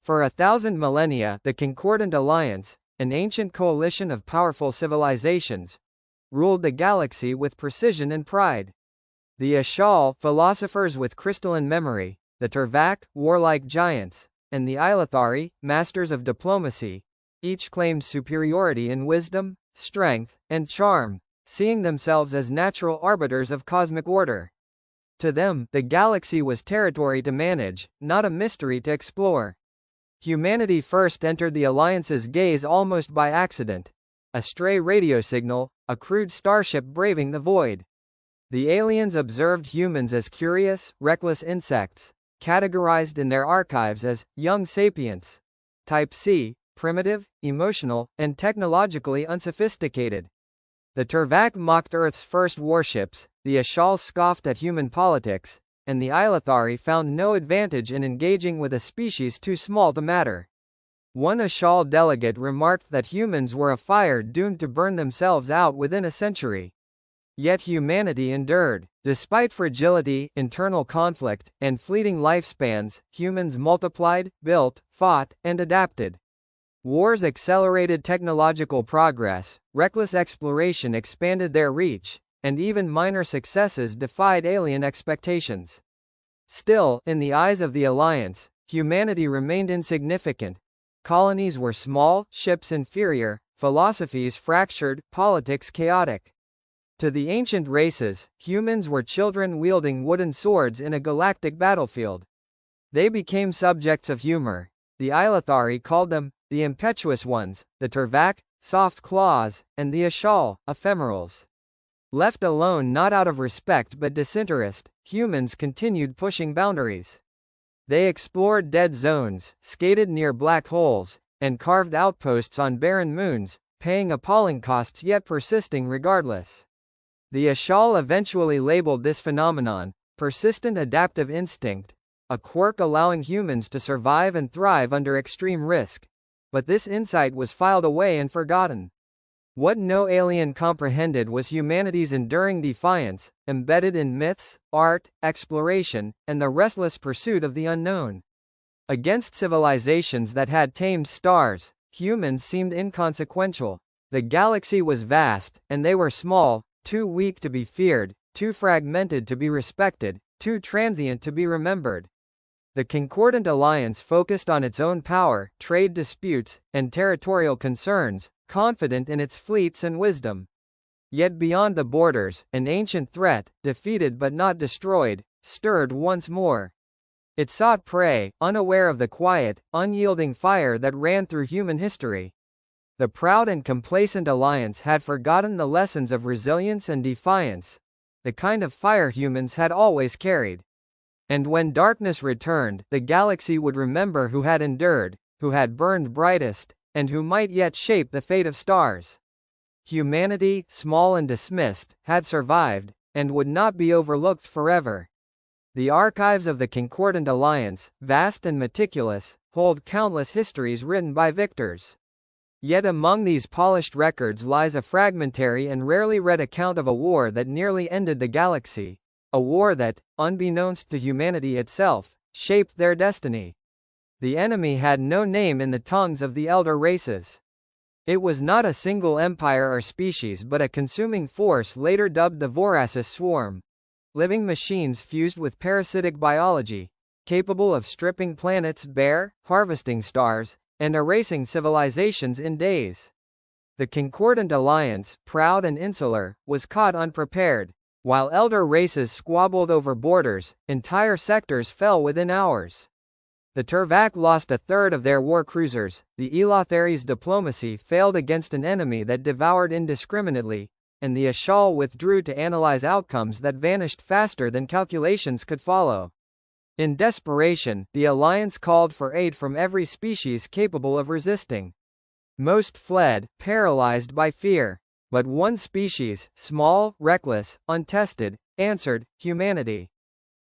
For 1,000 millennia, the Concordant Alliance, an ancient coalition of powerful civilizations, ruled the galaxy with precision and pride. The Ashal, philosophers with crystalline memory, the Turvak, warlike giants, and the Ilathari, masters of diplomacy, each claimed superiority in wisdom, strength, and charm, seeing themselves as natural arbiters of cosmic order. To them, the galaxy was territory to manage, not a mystery to explore. Humanity first entered the Alliance's gaze almost by accident. A stray radio signal, a crude starship braving the void. The aliens observed humans as curious, reckless insects, categorized in their archives as young sapients. Type C, primitive, emotional, and technologically unsophisticated. The Turvak mocked Earth's first warships, the Ashal scoffed at human politics, and the Ilathari found no advantage in engaging with a species too small to matter. One Ashal delegate remarked that humans were a fire doomed to burn themselves out within a century. Yet humanity endured. Despite fragility, internal conflict, and fleeting lifespans, humans multiplied, built, fought, and adapted. Wars accelerated technological progress, reckless exploration expanded their reach, and even minor successes defied alien expectations. Still, in the eyes of the Alliance, humanity remained insignificant. Colonies were small, ships inferior, philosophies fractured, politics chaotic. To the ancient races, humans were children wielding wooden swords in a galactic battlefield. They became subjects of humor. The Ilathari called them the impetuous ones, the Turvak, soft claws, and the Ashal, ephemerals. Left alone not out of respect but disinterest, humans continued pushing boundaries. They explored dead zones, skated near black holes, and carved outposts on barren moons, paying appalling costs yet persisting regardless. The Ashal eventually labeled this phenomenon, persistent adaptive instinct, a quirk allowing humans to survive and thrive under extreme risk. But this insight was filed away and forgotten. What no alien comprehended was humanity's enduring defiance, embedded in myths, art, exploration, and the restless pursuit of the unknown. Against civilizations that had tamed stars, humans seemed inconsequential. The galaxy was vast, and they were small, too weak to be feared, too fragmented to be respected, too transient to be remembered. The Concordant Alliance focused on its own power, trade disputes, and territorial concerns, confident in its fleets and wisdom. Yet beyond the borders, an ancient threat, defeated but not destroyed, stirred once more. It sought prey, unaware of the quiet, unyielding fire that ran through human history. The proud and complacent Alliance had forgotten the lessons of resilience and defiance, the kind of fire humans had always carried. And when darkness returned, the galaxy would remember who had endured, who had burned brightest, and who might yet shape the fate of stars. Humanity, small and dismissed, had survived, and would not be overlooked forever. The archives of the Concordant Alliance, vast and meticulous, hold countless histories written by victors. Yet among these polished records lies a fragmentary and rarely read account of a war that nearly ended the galaxy. A war that, unbeknownst to humanity itself, shaped their destiny. The enemy had no name in the tongues of the elder races. It was not a single empire or species but a consuming force later dubbed the Voracis Swarm. Living machines fused with parasitic biology, capable of stripping planets bare, harvesting stars, and erasing civilizations in days. The Concordant Alliance, proud and insular, was caught unprepared. While elder races squabbled over borders, entire sectors fell within hours. The Turvak lost a third of their war cruisers, the Ilathari's diplomacy failed against an enemy that devoured indiscriminately, and the Ashal withdrew to analyze outcomes that vanished faster than calculations could follow. In desperation, the Alliance called for aid from every species capable of resisting. Most fled, paralyzed by fear. But one species, small, reckless, untested, answered: humanity.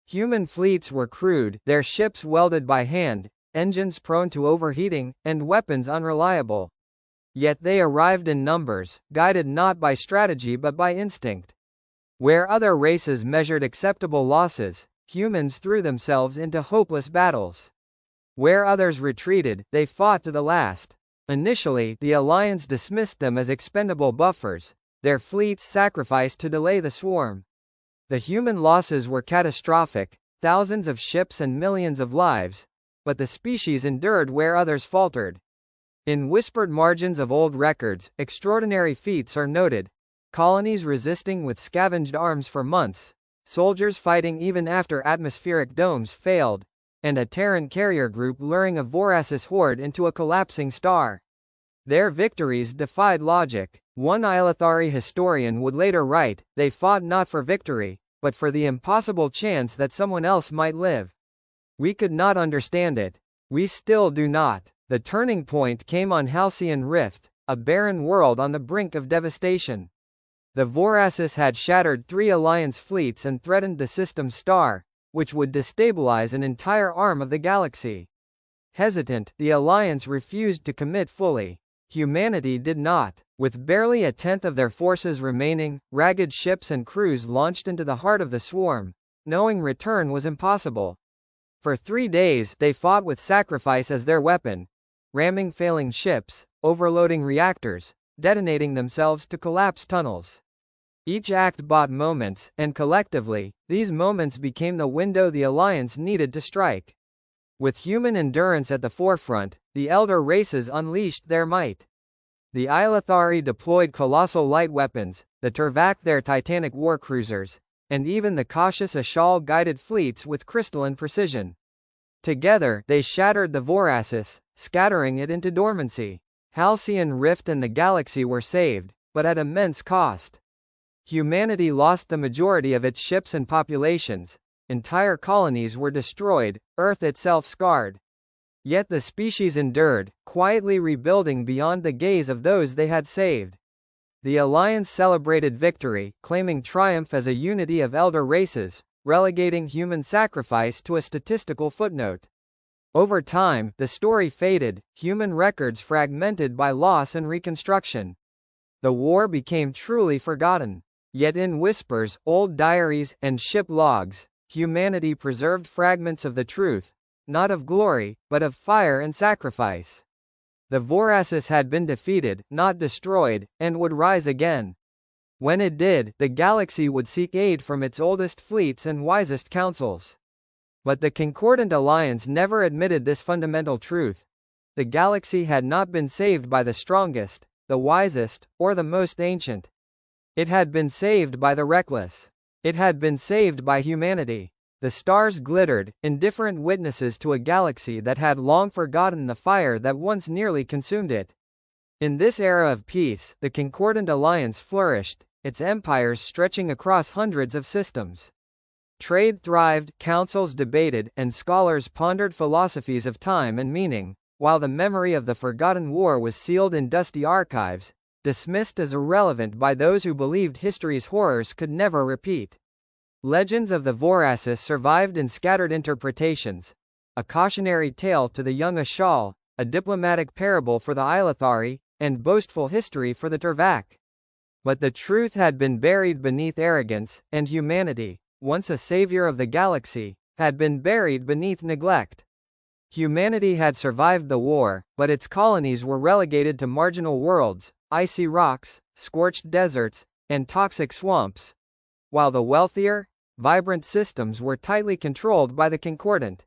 Human fleets were crude, their ships welded by hand, engines prone to overheating, and weapons unreliable. Yet they arrived in numbers, guided not by strategy but by instinct. Where other races measured acceptable losses, humans threw themselves into hopeless battles. Where others retreated, they fought to the last. Initially, the Alliance dismissed them as expendable buffers, their fleets sacrificed to delay the swarm. The human losses were catastrophic, thousands of ships and millions of lives, but the species endured where others faltered. In whispered margins of old records, extraordinary feats are noted: colonies resisting with scavenged arms for months, soldiers fighting even after atmospheric domes failed, and a Terran carrier group luring a Voracis horde into a collapsing star. Their victories defied logic. One Ilithari historian would later write, "They fought not for victory, but for the impossible chance that someone else might live." We could not understand it. We still do not. The turning point came on Halcyon Rift, a barren world on the brink of devastation. The Voracis had shattered 3 Alliance fleets and threatened the system's star, which would destabilize an entire arm of the galaxy. Hesitant, the Alliance refused to commit fully. Humanity did not. With barely a tenth of their forces remaining, ragged ships and crews launched into the heart of the swarm, knowing return was impossible. For 3 days, they fought with sacrifice as their weapon, ramming failing ships, overloading reactors, detonating themselves to collapse tunnels. Each act bought moments, and collectively, these moments became the window the Alliance needed to strike. With human endurance at the forefront, the elder races unleashed their might. The Ilithari deployed colossal light weapons, the Turvak their titanic warcruisers, and even the cautious Ashal guided fleets with crystalline precision. Together, they shattered the Voracis, scattering it into dormancy. Halcyon Rift and the galaxy were saved, but at immense cost. Humanity lost the majority of its ships and populations, entire colonies were destroyed, Earth itself scarred. Yet the species endured, quietly rebuilding beyond the gaze of those they had saved. The Alliance celebrated victory, claiming triumph as a unity of elder races, relegating human sacrifice to a statistical footnote. Over time, the story faded, human records fragmented by loss and reconstruction. The war became truly forgotten. Yet in whispers, old diaries, and ship logs, humanity preserved fragments of the truth, not of glory, but of fire and sacrifice. The Voracis had been defeated, not destroyed, and would rise again. When it did, the galaxy would seek aid from its oldest fleets and wisest councils. But the Concordant Alliance never admitted this fundamental truth. The galaxy had not been saved by the strongest, the wisest, or the most ancient. It had been saved by the reckless. It had been saved by humanity. The stars glittered, indifferent witnesses to a galaxy that had long forgotten the fire that once nearly consumed it. In this era of peace, the Concordant Alliance flourished, its empires stretching across hundreds of systems. Trade thrived, councils debated, and scholars pondered philosophies of time and meaning, while the memory of the forgotten war was sealed in dusty archives, dismissed as irrelevant by those who believed history's horrors could never repeat. Legends of the Voracis survived in scattered interpretations: a cautionary tale to the young Ashal, a diplomatic parable for the Ilithari, and boastful history for the Turvak. But the truth had been buried beneath arrogance, and humanity, once a savior of the galaxy, had been buried beneath neglect. Humanity had survived the war, but its colonies were relegated to marginal worlds, icy rocks, scorched deserts, and toxic swamps, while the wealthier, vibrant systems were tightly controlled by the Concordant.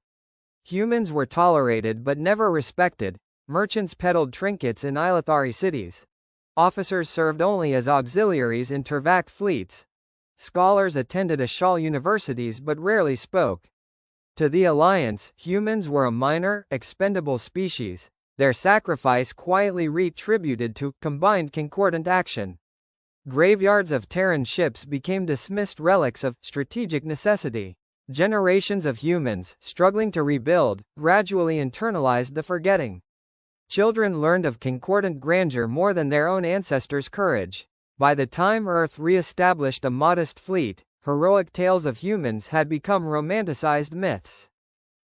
Humans were tolerated but never respected. Merchants peddled trinkets in Ilithari cities. Officers served only as auxiliaries in Turvak fleets. Scholars attended Ashal universities but rarely spoke. To the Alliance, humans were a minor, expendable species, their sacrifice quietly retributed to combined Concordant action. Graveyards of Terran ships became dismissed relics of strategic necessity. Generations of humans, struggling to rebuild, gradually internalized the forgetting. Children learned of Concordant grandeur more than their own ancestors' courage. By the time Earth re-established a modest fleet, heroic tales of humans had become romanticized myths.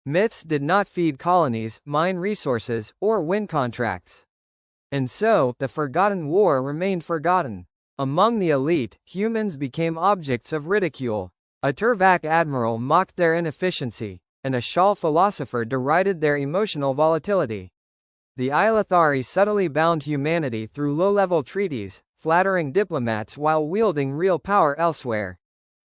Myths did not feed colonies, mine resources, or win contracts. And so, the forgotten war remained forgotten. Among the elite, humans became objects of ridicule. A Turvak admiral mocked their inefficiency, and a Shal philosopher derided their emotional volatility. The Ilathari subtly bound humanity through low-level treaties, flattering diplomats while wielding real power elsewhere.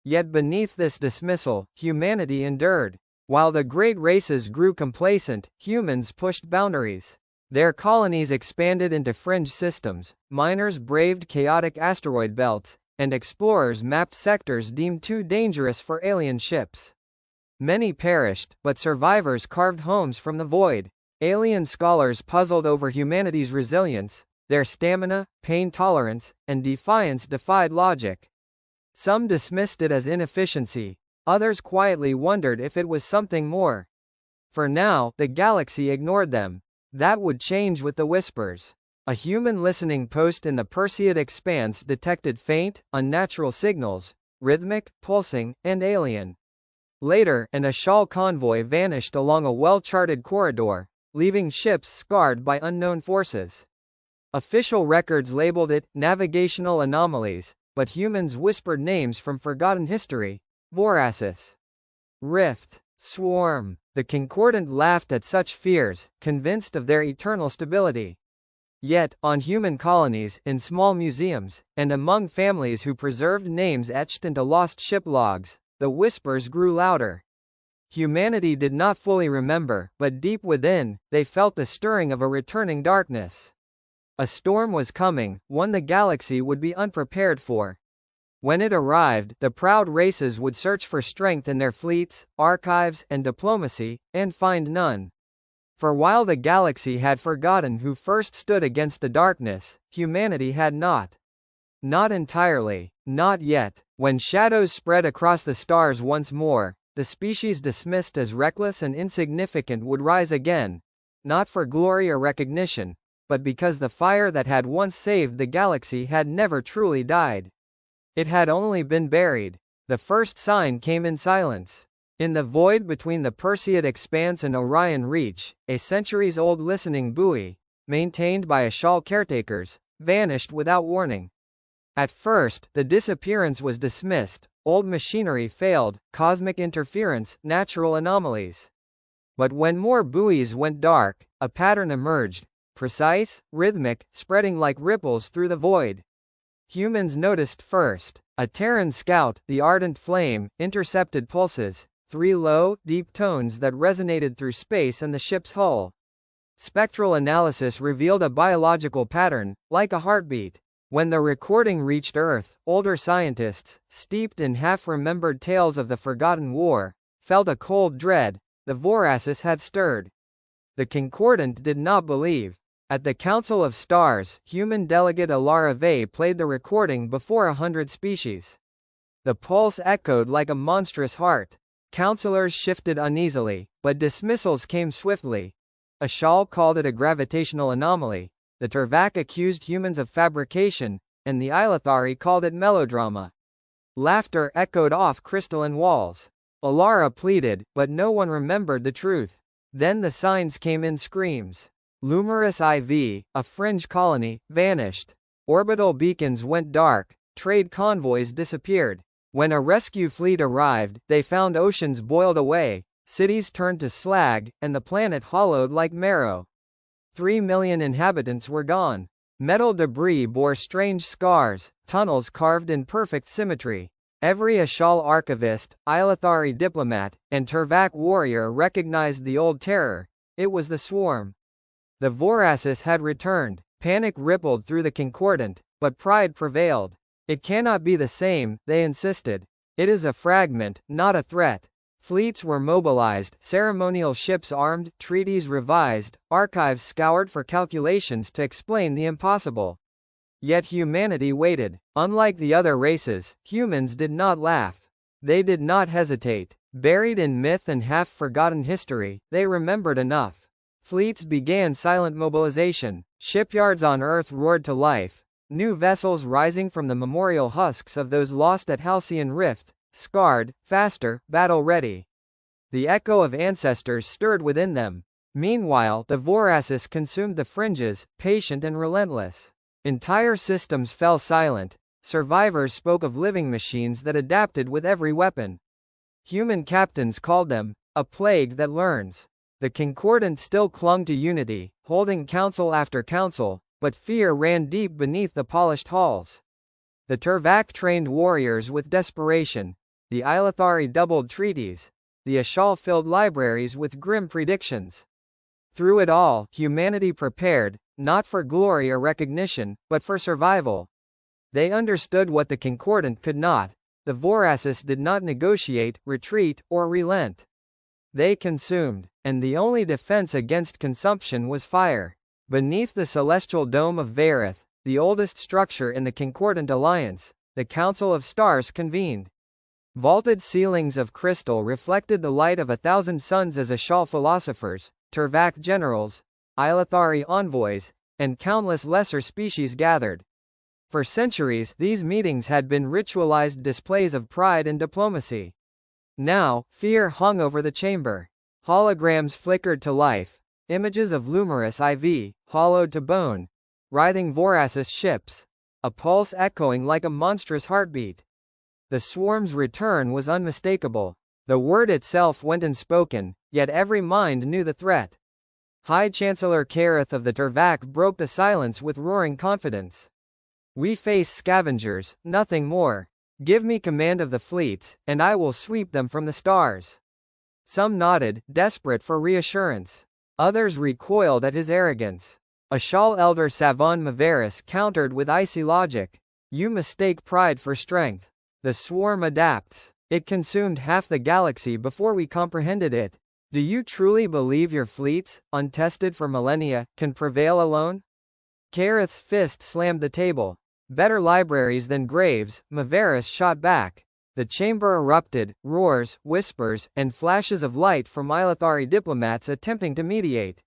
Yet beneath this dismissal, humanity endured. While the great races grew complacent, humans pushed boundaries. Their colonies expanded into fringe systems, miners braved chaotic asteroid belts, and explorers mapped sectors deemed too dangerous for alien ships. Many perished, but survivors carved homes from the void. Alien scholars puzzled over humanity's resilience. Their stamina, pain tolerance, and defiance defied logic. Some dismissed it as inefficiency. Others quietly wondered if it was something more. For now, the galaxy ignored them. That would change with the Whispers. A human listening post in the Perseid expanse detected faint, unnatural signals, rhythmic, pulsing, and alien. Later, an Ashal convoy vanished along a well-charted corridor, leaving ships scarred by unknown forces. Official records labeled it navigational anomalies, but humans whispered names from forgotten history: Voracis, Rift, Swarm. The Concordant laughed at such fears, convinced of their eternal stability. Yet, on human colonies, in small museums, and among families who preserved names etched into lost ship logs, the whispers grew louder. Humanity did not fully remember, but deep within, they felt the stirring of a returning darkness. A storm was coming, one the galaxy would be unprepared for. When it arrived, the proud races would search for strength in their fleets, archives, and diplomacy, and find none. For while the galaxy had forgotten who first stood against the darkness, humanity had not. Not entirely, not yet. When shadows spread across the stars once more, the species dismissed as reckless and insignificant would rise again, not for glory or recognition, but because the fire that had once saved the galaxy had never truly died. It had only been buried. The first sign came in silence. In the void between the Perseid expanse and Orion Reach, a centuries-old listening buoy, maintained by Ashal caretakers, vanished without warning. At first, the disappearance was dismissed: old machinery failed, cosmic interference, natural anomalies. But when more buoys went dark, a pattern emerged, precise, rhythmic, spreading like ripples through the void. Humans noticed first. A Terran scout, the Ardent Flame, intercepted pulses, 3 low, deep tones that resonated through space and the ship's hull. Spectral analysis revealed a biological pattern, like a heartbeat. When the recording reached Earth, older scientists, steeped in half-remembered tales of the forgotten war, felt a cold dread. The Voracis had stirred. The Concordant did not believe. At the Council of Stars, human delegate Alara Vey played the recording before 100 species. The pulse echoed like a monstrous heart. Councilors shifted uneasily, but dismissals came swiftly. Ashal called it a gravitational anomaly, the Turvak accused humans of fabrication, and the Ilathari called it melodrama. Laughter echoed off crystalline walls. Alara pleaded, but no one remembered the truth. Then the signs came in screams. Lumerous IV, a fringe colony, vanished. Orbital beacons went dark, trade convoys disappeared. When a rescue fleet arrived, they found oceans boiled away, cities turned to slag, and the planet hollowed like marrow. 3 million inhabitants were gone. Metal debris bore strange scars, tunnels carved in perfect symmetry. Every Ashal archivist, Ilathari diplomat, and Turvak warrior recognized the old terror. It was the swarm. The Voracis had returned. Panic rippled through the Concordant, but pride prevailed. It cannot be the same, they insisted. It is a fragment, not a threat. Fleets were mobilized, ceremonial ships armed, treaties revised, archives scoured for calculations to explain the impossible. Yet humanity waited. Unlike the other races, humans did not laugh. They did not hesitate. Buried in myth and half-forgotten history, they remembered enough. Fleets began silent mobilization. Shipyards on Earth roared to life. New vessels rising from the memorial husks of those lost at Halcyon Rift, scarred, faster, battle-ready. The echo of ancestors stirred within them. Meanwhile, the Voracis consumed the fringes, patient and relentless. Entire systems fell silent. Survivors spoke of living machines that adapted with every weapon. Human captains called them a plague that learns. The Concordant still clung to unity, holding council after council, but fear ran deep beneath the polished halls. The Turvak trained warriors with desperation. The Ilathari doubled treaties. The Ashal filled libraries with grim predictions. Through it all, humanity prepared, not for glory or recognition, but for survival. They understood what the Concordant could not. The Voracis did not negotiate, retreat, or relent. They consumed, and the only defense against consumption was fire. Beneath the celestial dome of Varith, the oldest structure in the Concordant Alliance, the Council of Stars convened. Vaulted ceilings of crystal reflected the light of 1,000 suns as Ashal philosophers, Turvak generals, Ilathari envoys, and countless lesser species gathered. For centuries, these meetings had been ritualized displays of pride and diplomacy. Now, fear hung over the chamber. Holograms flickered to life. Images of Lumerous IV, hollowed to bone. Writhing Voracis ships. A pulse echoing like a monstrous heartbeat. The swarm's return was unmistakable. The word itself went unspoken, yet every mind knew the threat. High Chancellor Kareth of the Turvak broke the silence with roaring confidence. We face scavengers, nothing more. Give me command of the fleets, and I will sweep them from the stars. Some nodded, desperate for reassurance. Others recoiled at his arrogance. Ashal elder Savon Mavaris countered with icy logic. You mistake pride for strength. The swarm adapts. It consumed half the galaxy before we comprehended it. Do you truly believe your fleets, untested for millennia, can prevail alone? Kareth's fist slammed the table. Better libraries than graves, Mavaris shot back. The chamber erupted, roars, whispers, and flashes of light from Ilathari diplomats attempting to mediate.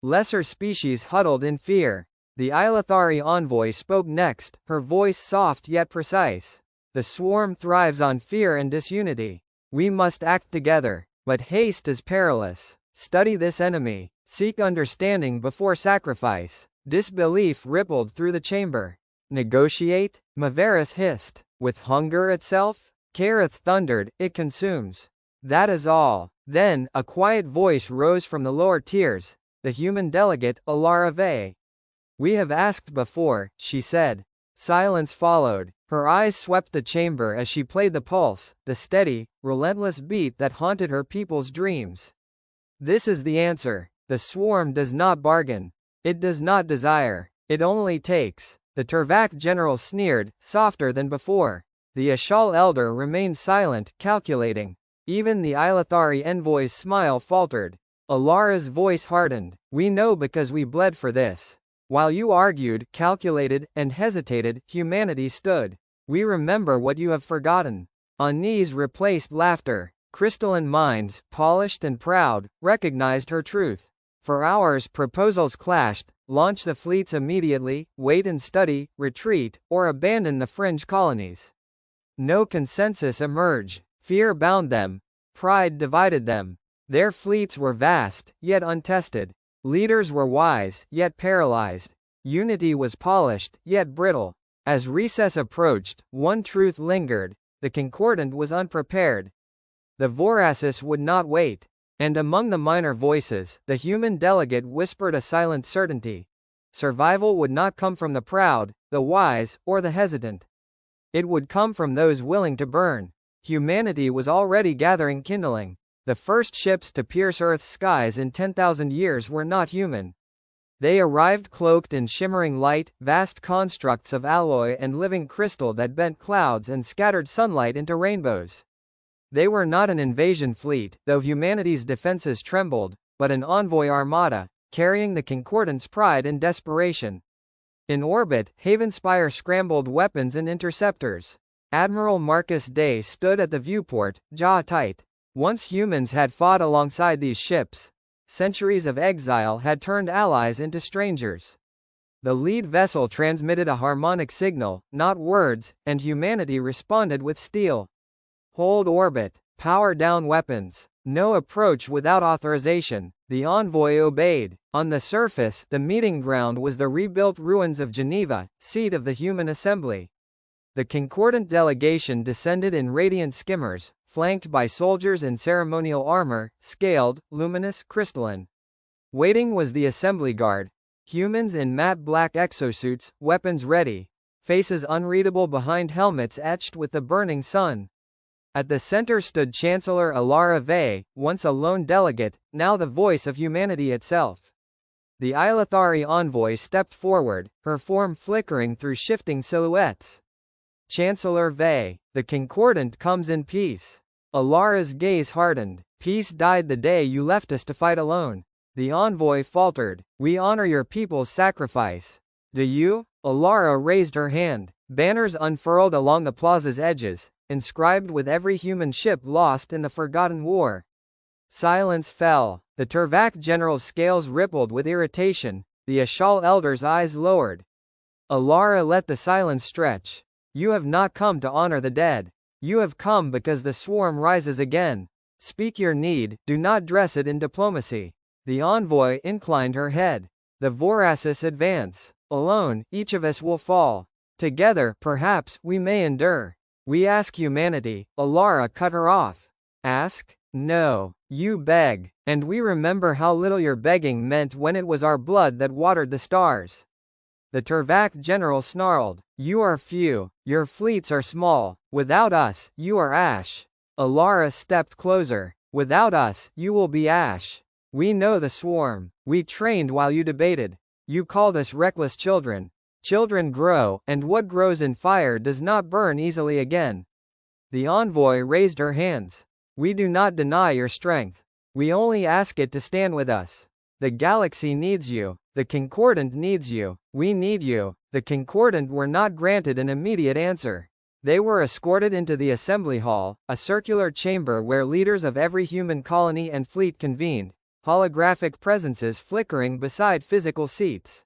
Lesser species huddled in fear. The Ilathari envoy spoke next, her voice soft yet precise. The swarm thrives on fear and disunity. We must act together, but haste is perilous. Study this enemy. Seek understanding before sacrifice. Disbelief rippled through the chamber. Negotiate? Mavaris hissed. With hunger itself? Kareth thundered, it consumes. That is all. Then, a quiet voice rose from the lower tiers. The human delegate, Alara Vey. We have asked before, she said. Silence followed. Her eyes swept the chamber as she played the pulse, the steady, relentless beat that haunted her people's dreams. This is the answer. The swarm does not bargain. It does not desire. It only takes. The Turvak general sneered, softer than before. The Ashal elder remained silent, calculating. Even the Ilathari envoy's smile faltered. Alara's voice hardened. We know because we bled for this. While you argued, calculated, and hesitated, humanity stood. We remember what you have forgotten. Ani's replaced laughter. Crystalline minds, polished and proud, recognized her truth. For hours proposals clashed: launch the fleets immediately, wait and study, retreat, or abandon the fringe colonies. No consensus emerged. Fear bound them. Pride divided them. Their fleets were vast, yet untested. Leaders were wise, yet paralyzed. Unity was polished, yet brittle. As recess approached, one truth lingered: the Concordant was unprepared. The Voracis would not wait. And among the minor voices, the human delegate whispered a silent certainty. Survival would not come from the proud, the wise, or the hesitant. It would come from those willing to burn. Humanity was already gathering kindling. The first ships to pierce Earth's skies in 10,000 years were not human. They arrived cloaked in shimmering light, vast constructs of alloy and living crystal that bent clouds and scattered sunlight into rainbows. They were not an invasion fleet, though humanity's defenses trembled, but an envoy armada, carrying the Concordant's pride and desperation. In orbit, Havenspire scrambled weapons and interceptors. Admiral Marcus Day stood at the viewport, jaw tight. Once humans had fought alongside these ships. Centuries of exile had turned allies into strangers. The lead vessel transmitted a harmonic signal, not words, and humanity responded with steel. Hold orbit. Power down weapons. No approach without authorization. The envoy obeyed. On the surface, the meeting ground was the rebuilt ruins of Geneva, seat of the human assembly. The Concordant delegation descended in radiant skimmers, flanked by soldiers in ceremonial armor, scaled, luminous, crystalline. Waiting was the assembly guard. Humans in matte black exosuits, weapons ready. Faces unreadable behind helmets etched with the burning sun. At the center stood Chancellor Alara Vey, once a lone delegate, now the voice of humanity itself. The Ilathari envoy stepped forward, her form flickering through shifting silhouettes. Chancellor Vey, the Concordant comes in peace. Alara's gaze hardened. Peace died the day you left us to fight alone. The envoy faltered. We honor your people's sacrifice. Do you? Alara raised her hand. Banners unfurled along the plaza's edges, inscribed with every human ship lost in the Forgotten War. Silence fell. The Turvak general's scales rippled with irritation, the Ashal elder's eyes lowered. Alara let the silence stretch. You have not come to honor the dead. You have come because the swarm rises again. Speak your need, do not dress it in diplomacy. The envoy inclined her head. The Voracis advance. Alone, each of us will fall. Together, perhaps, we may endure. We ask humanity. Alara cut her off. Ask? No. You beg. And we remember how little your begging meant when it was our blood that watered the stars. The Turvak general snarled. You are few. Your fleets are small. Without us, you are ash. Alara stepped closer. Without us, you will be ash. We know the swarm. We trained while you debated. You called us reckless children. Children grow, and what grows in fire does not burn easily again. The envoy raised her hands. We do not deny your strength. We only ask it to stand with us. The galaxy needs you. The Concordant needs you. We need you. The Concordant were not granted an immediate answer. They were escorted into the assembly hall, a circular chamber where leaders of every human colony and fleet convened, holographic presences flickering beside physical seats.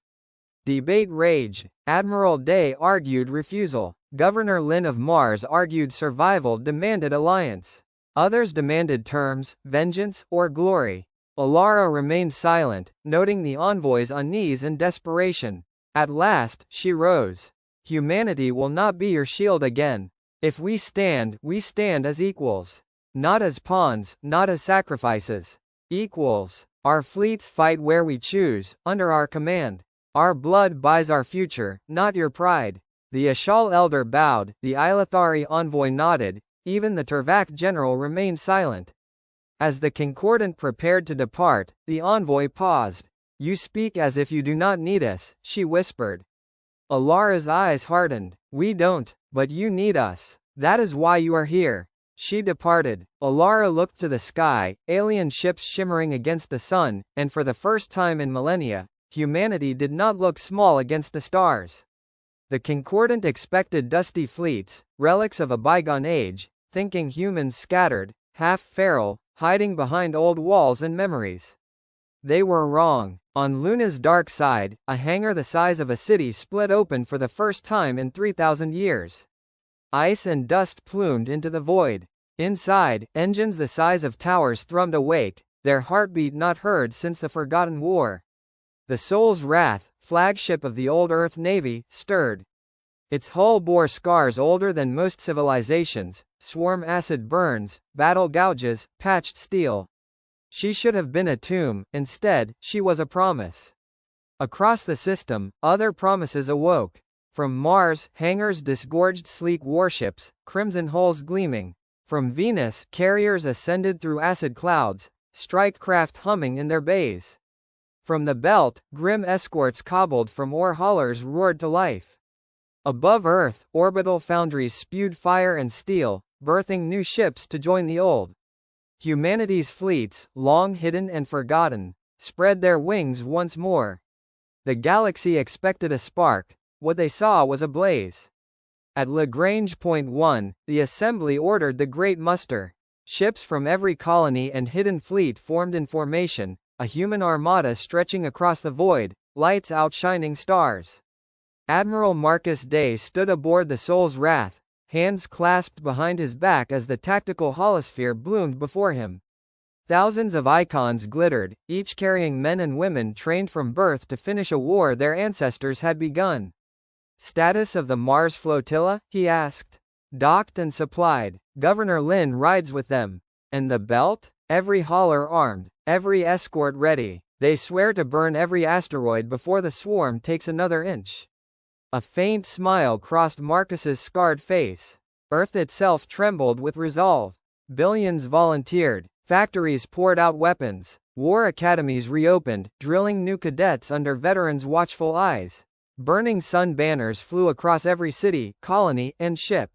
Debate raged. Admiral Day argued refusal. Governor Lin of Mars argued survival demanded alliance. Others demanded terms, vengeance, or glory. Alara remained silent, noting the envoy's unease and desperation. At last, she rose. Humanity will not be your shield again. If we stand as equals. Not as pawns, not as sacrifices. Equals. Our fleets fight where we choose, under our command. Our blood buys our future, not your pride. The Ashal elder bowed, the Ilathari envoy nodded, even the Turvak general remained silent. As the Concordant prepared to depart, the envoy paused. You speak as if you do not need us, she whispered. Alara's eyes hardened. We don't, but you need us. That is why you are here. She departed. Alara looked to the sky, alien ships shimmering against the sun, and for the first time in millennia, humanity did not look small against the stars. The Concordant expected dusty fleets, relics of a bygone age, thinking humans scattered, half feral, hiding behind old walls and memories. They were wrong. On Luna's dark side, a hangar the size of a city split open for the first time in 3,000 years. Ice and dust plumed into the void. Inside, engines the size of towers thrummed awake, their heartbeat not heard since the Forgotten War. The Soul's Wrath, flagship of the old Earth Navy, stirred. Its hull bore scars older than most civilizations, swarm acid burns, battle gouges, patched steel. She should have been a tomb, instead, she was a promise. Across the system, other promises awoke. From Mars, hangars disgorged sleek warships, crimson hulls gleaming. From Venus, carriers ascended through acid clouds, strike craft humming in their bays. From the belt, grim escorts cobbled from ore haulers roared to life. Above Earth, orbital foundries spewed fire and steel, birthing new ships to join the old. Humanity's fleets, long hidden and forgotten, spread their wings once more. The galaxy expected a spark. What they saw was a blaze. At Lagrange Point 1, the assembly ordered the Great Muster. Ships from every colony and hidden fleet formed in formation, a human armada stretching across the void, lights outshining stars. Admiral Marcus Day stood aboard the Soul's Wrath, hands clasped behind his back as the tactical holosphere bloomed before him. Thousands of icons glittered, each carrying men and women trained from birth to finish a war their ancestors had begun. Status of the Mars flotilla? He asked. docked and supplied. Governor Lin rides with them. And the belt? Every hauler armed, every escort ready. They swear to burn every asteroid before the swarm takes another inch. A faint smile crossed Marcus's scarred face. Earth itself trembled with resolve. Billions volunteered. Factories poured out weapons. War academies reopened, drilling new cadets under veterans' watchful eyes. Burning sun banners flew across every city, colony, and ship.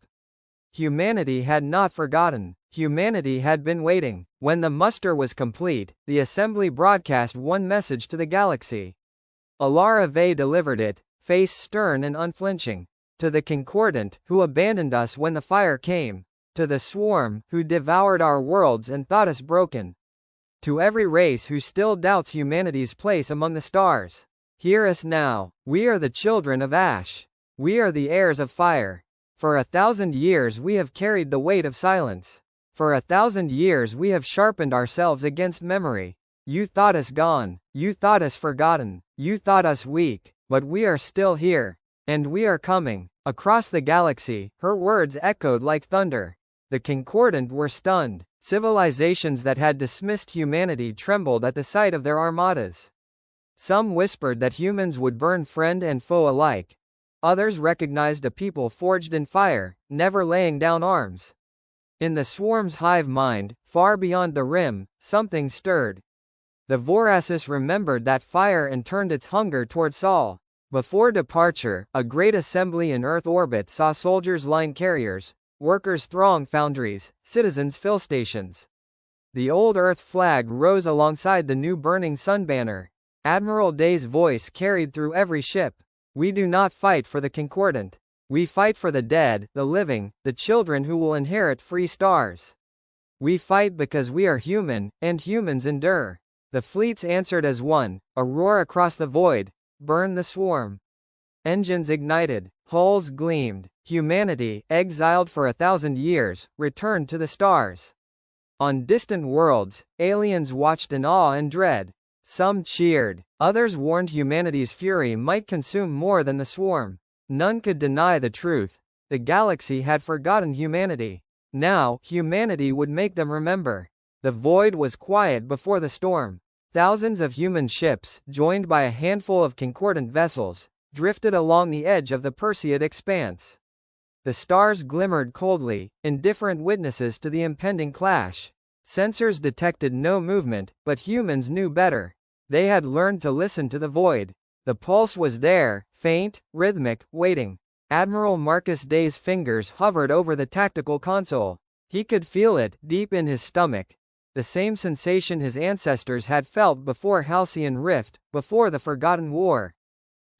Humanity had not forgotten. Humanity had been waiting. When the muster was complete, the assembly broadcast one message to the galaxy. Alara Vey delivered it, face stern and unflinching. To the Concordant, who abandoned us when the fire came. To the Swarm, who devoured our worlds and thought us broken. To every race who still doubts humanity's place among the stars. Hear us now. We are the children of Ash. We are the heirs of fire. For 1,000 years we have carried the weight of silence. For 1,000 years we have sharpened ourselves against memory. You thought us gone. You thought us forgotten. You thought us weak. But we are still here. And we are coming. Across the galaxy, her words echoed like thunder. The Concordant were stunned. Civilizations that had dismissed humanity trembled at the sight of their armadas. Some whispered that humans would burn friend and foe alike. Others recognized a people forged in fire, never laying down arms. In the Swarm's hive mind, far beyond the rim, something stirred. The Voracis remembered that fire and turned its hunger toward Sol. Before departure, a great assembly in Earth orbit saw soldiers line carriers, workers throng foundries, citizens fill stations. The old Earth flag rose alongside the new burning sun banner. Admiral Day's voice carried through every ship. We do not fight for the Concordant. We fight for the dead, the living, the children who will inherit free stars. We fight because we are human, and humans endure. The fleets answered as one, a roar across the void. Burn the Swarm. Engines ignited, hulls gleamed. Humanity, exiled for 1,000 years, returned to the stars. On distant worlds, aliens watched in awe and dread. Some cheered. Others warned humanity's fury might consume more than the Swarm. None could deny the truth. The galaxy had forgotten humanity. Now, humanity would make them remember. The void was quiet before the storm. Thousands of human ships, joined by a handful of Concordant vessels, drifted along the edge of the Perseid expanse. The stars glimmered coldly, indifferent witnesses to the impending clash. Sensors detected no movement, but humans knew better. They had learned to listen to the void. The pulse was there, faint, rhythmic, waiting. Admiral Marcus Day's fingers hovered over the tactical console. He could feel it, deep in his stomach. The same sensation his ancestors had felt before Halcyon Rift, before the Forgotten War.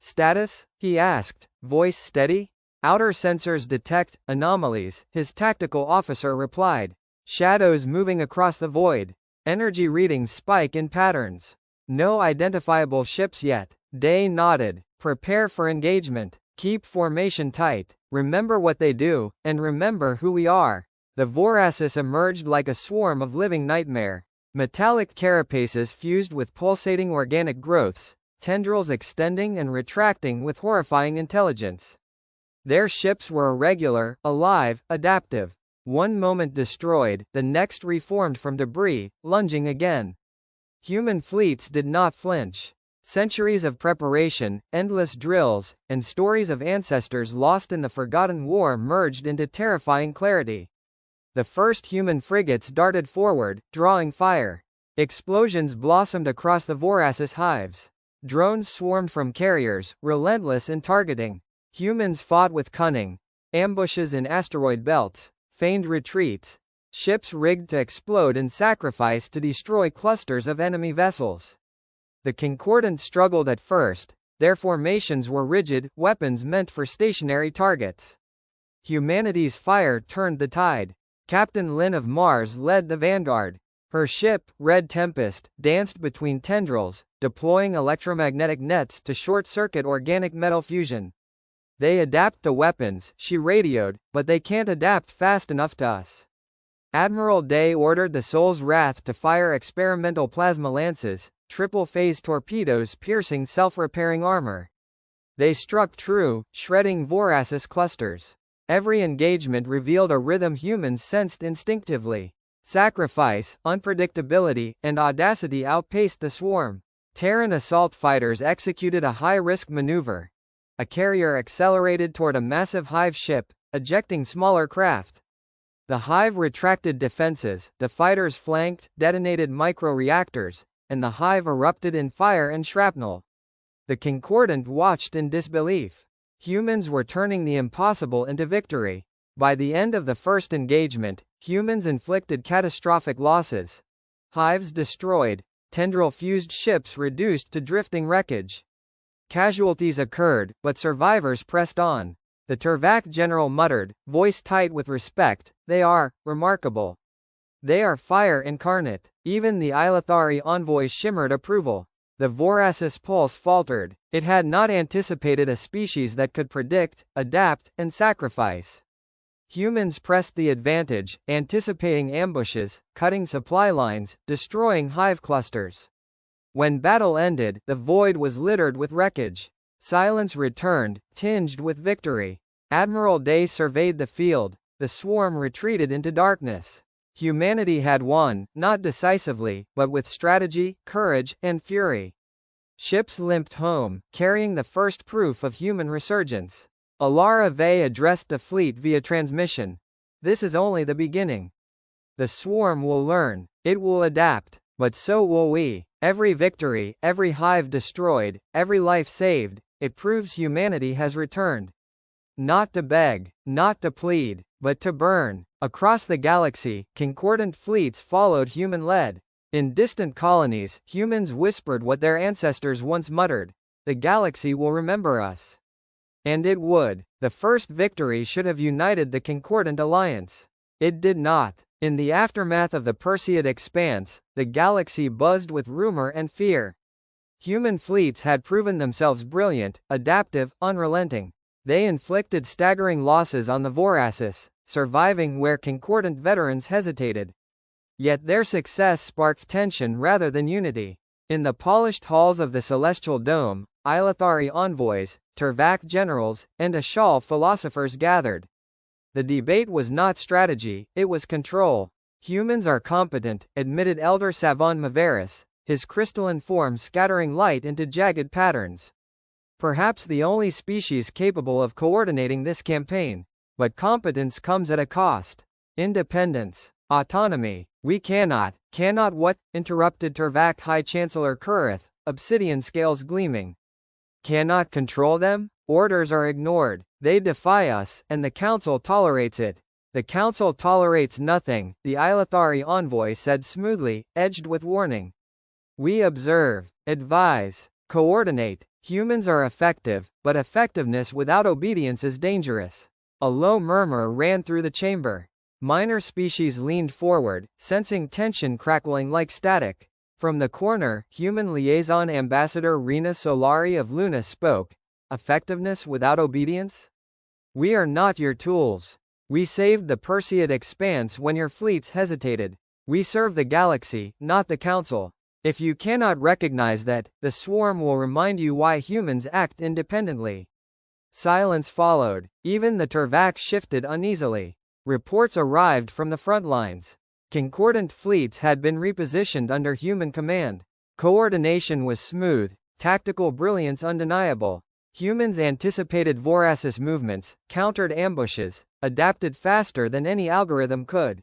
Status? He asked, voice steady. Outer sensors detect anomalies, his tactical officer replied. Shadows moving across the void. Energy readings spike in patterns. No identifiable ships yet. Day nodded. Prepare for engagement. Keep formation tight. Remember what they do, and remember who we are. The Voracis emerged like a swarm of living nightmare. Metallic carapaces fused with pulsating organic growths, tendrils extending and retracting with horrifying intelligence. Their ships were irregular, alive, adaptive. One moment destroyed, the next reformed from debris, lunging again. Human fleets did not flinch. Centuries of preparation, endless drills, and stories of ancestors lost in the Forgotten War merged into terrifying clarity. The first human frigates darted forward, drawing fire. Explosions blossomed across the Voracis hives. Drones swarmed from carriers, relentless in targeting. Humans fought with cunning. Ambushes in asteroid belts. Feigned retreats. Ships rigged to explode in sacrifice to destroy clusters of enemy vessels. The Concordant struggled at first. Their formations were rigid, weapons meant for stationary targets. Humanity's fire turned the tide. Captain Lin of Mars led the vanguard. Her ship, Red Tempest, danced between tendrils, deploying electromagnetic nets to short-circuit organic metal fusion. They adapt to weapons, she radioed, but they can't adapt fast enough to us. Admiral Day ordered the Soul's Wrath to fire experimental plasma lances, triple-phase torpedoes piercing self-repairing armor. They struck true, shredding Voracis clusters. Every engagement revealed a rhythm humans sensed instinctively. Sacrifice, unpredictability, and audacity outpaced the swarm. Terran assault fighters executed a high-risk maneuver. A carrier accelerated toward a massive hive ship, ejecting smaller craft. The hive retracted defenses, the fighters flanked, detonated micro-reactors, and the hive erupted in fire and shrapnel. The Concordant watched in disbelief. Humans were turning the impossible into victory. By the end of the first engagement, humans inflicted catastrophic losses. Hives destroyed, tendril-fused ships reduced to drifting wreckage. Casualties occurred, but survivors pressed on. The Turvak general muttered, voice tight with respect, "They are remarkable. They are fire incarnate." Even the Ilathari envoy shimmered approval. The Voracis pulse faltered. It had not anticipated a species that could predict, adapt, and sacrifice. Humans pressed the advantage, anticipating ambushes, cutting supply lines, destroying hive clusters. When battle ended, the void was littered with wreckage. Silence returned, tinged with victory. Admiral Day surveyed the field. The swarm retreated into darkness. Humanity had won, not decisively, but with strategy, courage, and fury. Ships limped home, carrying the first proof of human resurgence. Alara Vey addressed the fleet via transmission. This is only the beginning. The swarm will learn, it will adapt, but so will we. Every victory, every hive destroyed, every life saved, it proves humanity has returned. Not to beg, not to plead, but to burn. Across the galaxy, concordant fleets followed human-led. In distant colonies, humans whispered what their ancestors once muttered: "The galaxy will remember us." And it would. The first victory should have united the Concordant Alliance. It did not. In the aftermath of the Perseid expanse, the galaxy buzzed with rumor and fear. Human fleets had proven themselves brilliant, adaptive, unrelenting. They inflicted staggering losses on the Voracis, surviving where Concordant veterans hesitated. Yet their success sparked tension rather than unity. In the polished halls of the Celestial Dome, Ilathari envoys, Turvak generals, and Ashal philosophers gathered. The debate was not strategy, it was control. Humans are competent, admitted Elder Savon Maveris, his crystalline form scattering light into jagged patterns. Perhaps the only species capable of coordinating this campaign. But competence comes at a cost. Independence. Autonomy. We cannot what? Interrupted Turvak High Chancellor Kurith, obsidian scales gleaming. Cannot control them? Orders are ignored. They defy us, and the Council tolerates it. The Council tolerates nothing, the Ilathari envoy said smoothly, edged with warning. We observe, advise, coordinate. Humans are effective, but effectiveness without obedience is dangerous. A low murmur ran through the chamber. Minor species leaned forward, sensing tension crackling like static. From the corner, Human Liaison Ambassador Rena Solari of Luna spoke. Effectiveness without obedience? We are not your tools. We saved the Perseid expanse when your fleets hesitated. We serve the galaxy, not the Council. If you cannot recognize that, the swarm will remind you why humans act independently. Silence followed. Even the Turvak shifted uneasily. Reports arrived from the front lines. Concordant fleets had been repositioned under human command. Coordination was smooth, tactical brilliance undeniable. Humans anticipated Voracis movements, countered ambushes, adapted faster than any algorithm could.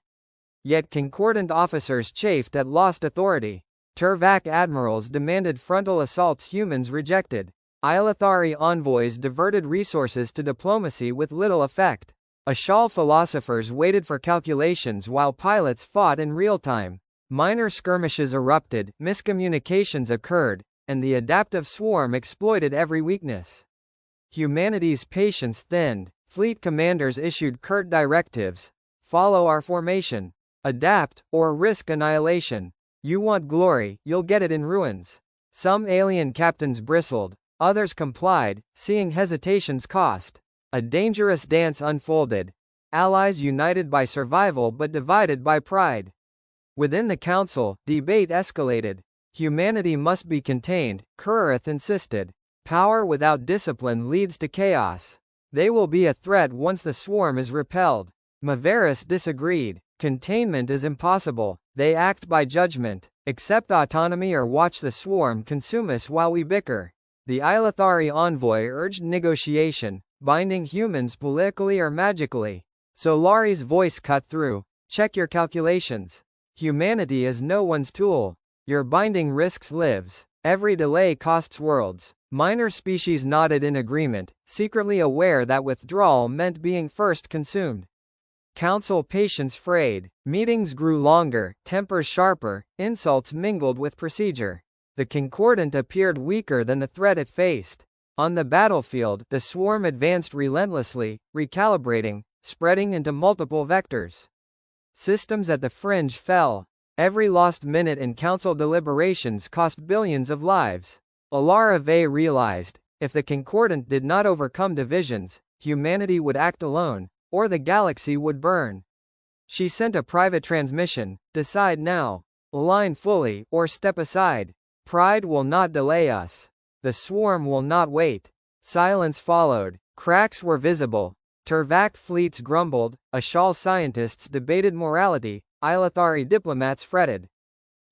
Yet Concordant officers chafed at lost authority. Turvak admirals demanded frontal assaults humans rejected. Ilathari envoys diverted resources to diplomacy with little effect. Ashal philosophers waited for calculations while pilots fought in real time. Minor skirmishes erupted, miscommunications occurred, and the adaptive swarm exploited every weakness. Humanity's patience thinned. Fleet commanders issued curt directives. Follow our formation. Adapt, or risk annihilation. You want glory, you'll get it in ruins. Some alien captains bristled. Others complied, seeing hesitation's cost. A dangerous dance unfolded. Allies united by survival but divided by pride. Within the Council, debate escalated. Humanity must be contained, Kurith insisted. Power without discipline leads to chaos. They will be a threat once the swarm is repelled. Maverus disagreed. Containment is impossible. They act by judgment. Accept autonomy or watch the swarm consume us while we bicker. The Ilathari envoy urged negotiation, binding humans politically or magically. Solari's voice cut through. Check your calculations. Humanity is no one's tool. Your binding risks lives. Every delay costs worlds. Minor species nodded in agreement, secretly aware that withdrawal meant being first consumed. Council patience frayed. Meetings grew longer, tempers sharper, insults mingled with procedure. The Concordant appeared weaker than the threat it faced. On the battlefield, the swarm advanced relentlessly, recalibrating, spreading into multiple vectors. Systems at the fringe fell. Every lost minute in council deliberations cost billions of lives. Alara Vey realized, if the Concordant did not overcome divisions, humanity would act alone, or the galaxy would burn. She sent a private transmission, decide now. Align fully, or step aside. Pride will not delay us. The swarm will not wait. Silence followed. Cracks were visible. Turvak fleets grumbled, Ashal scientists debated morality, Ilathari diplomats fretted.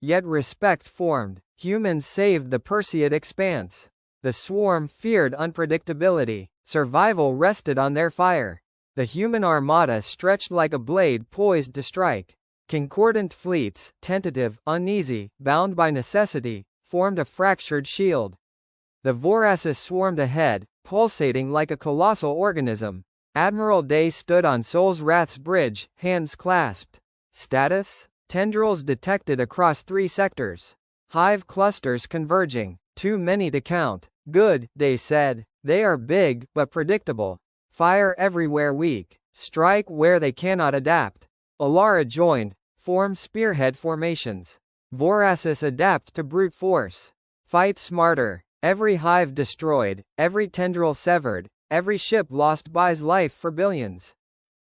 Yet respect formed. Humans saved the Perseid expanse. The swarm feared unpredictability. Survival rested on their fire. The human armada stretched like a blade poised to strike. Concordant fleets, tentative, uneasy, bound by necessity, formed a fractured shield. The Voracis swarmed ahead, pulsating like a colossal organism. Admiral Day stood on Sol's Wrath's bridge, hands clasped. Status? Tendrils detected across 3 sectors. Hive clusters converging. Too many to count. Good, Day said. They are big, but predictable. Fire everywhere weak. Strike where they cannot adapt. Alara joined. Form spearhead formations. Voracis adapt to brute force. Fight smarter. Every hive destroyed, every tendril severed, every ship lost buys life for billions.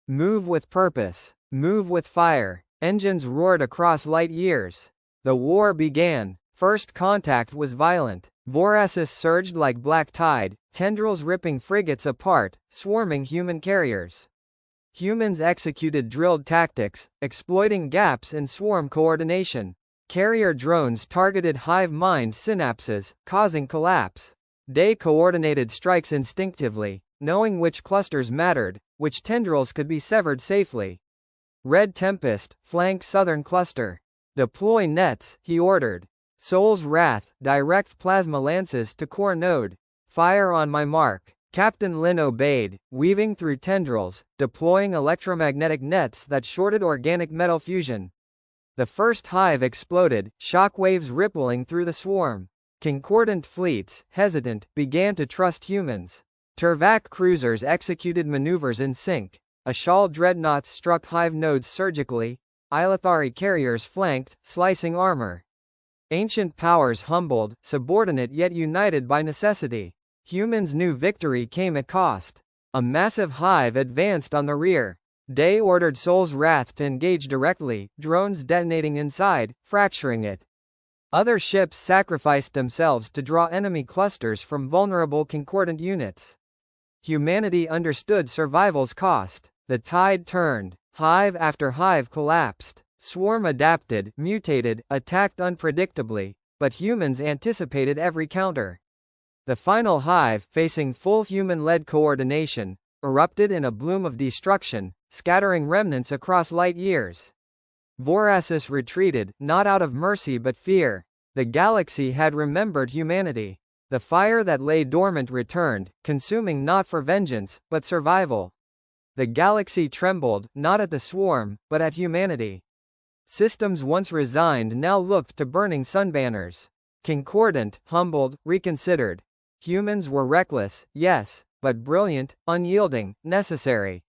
Move with purpose. Move with fire. Engines roared across light years. The war began. First contact was violent. Voracis surged like black tide, tendrils ripping frigates apart, swarming human carriers. Humans executed drilled tactics, exploiting gaps in swarm coordination. Carrier drones targeted hive mind synapses, causing collapse. Day coordinated strikes instinctively, knowing which clusters mattered, which tendrils could be severed safely. Red Tempest, flank southern cluster. Deploy nets, he ordered. Sol's Wrath, direct plasma lances to core node. Fire on my mark. Captain Lin obeyed, weaving through tendrils, deploying electromagnetic nets that shorted organic metal fusion. The first hive exploded, shockwaves rippling through the swarm. Concordant fleets, hesitant, began to trust humans. Turvak cruisers executed maneuvers in sync. Ashal dreadnoughts struck hive nodes surgically. Ilathari carriers flanked, slicing armor. Ancient powers humbled, subordinate yet united by necessity. Humans knew victory came at cost. A massive hive advanced on the rear. Day ordered Sol's Wrath to engage directly, drones detonating inside, fracturing it. Other ships sacrificed themselves to draw enemy clusters from vulnerable Concordant units. Humanity understood survival's cost. The tide turned. Hive after hive collapsed. Swarm adapted, mutated, attacked unpredictably, but humans anticipated every counter. The final hive, facing full human-led coordination, erupted in a bloom of destruction, scattering remnants across light years. Voracis retreated, not out of mercy but fear. The galaxy had remembered humanity. The fire that lay dormant returned, consuming not for vengeance, but survival. The galaxy trembled, not at the swarm, but at humanity. Systems once resigned now looked to burning sunbanners. Concordant, humbled, reconsidered. Humans were reckless, yes, but brilliant, unyielding, necessary.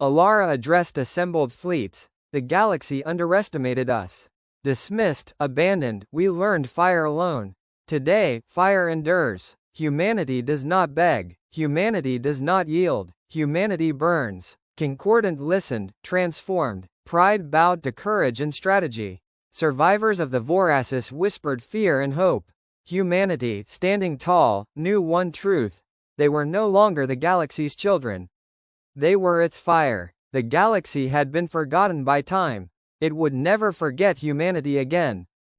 Alara addressed assembled fleets. The galaxy underestimated us. Dismissed, abandoned, we learned fire alone. Today, fire endures. Humanity does not beg. Humanity does not yield. Humanity burns. Concordant listened, transformed. Pride bowed to courage and strategy. Survivors of the Voracis whispered fear and hope. Humanity, standing tall, knew one truth. They were no longer the galaxy's children. They were its fire. The galaxy had been forgotten by time. It would never forget humanity again.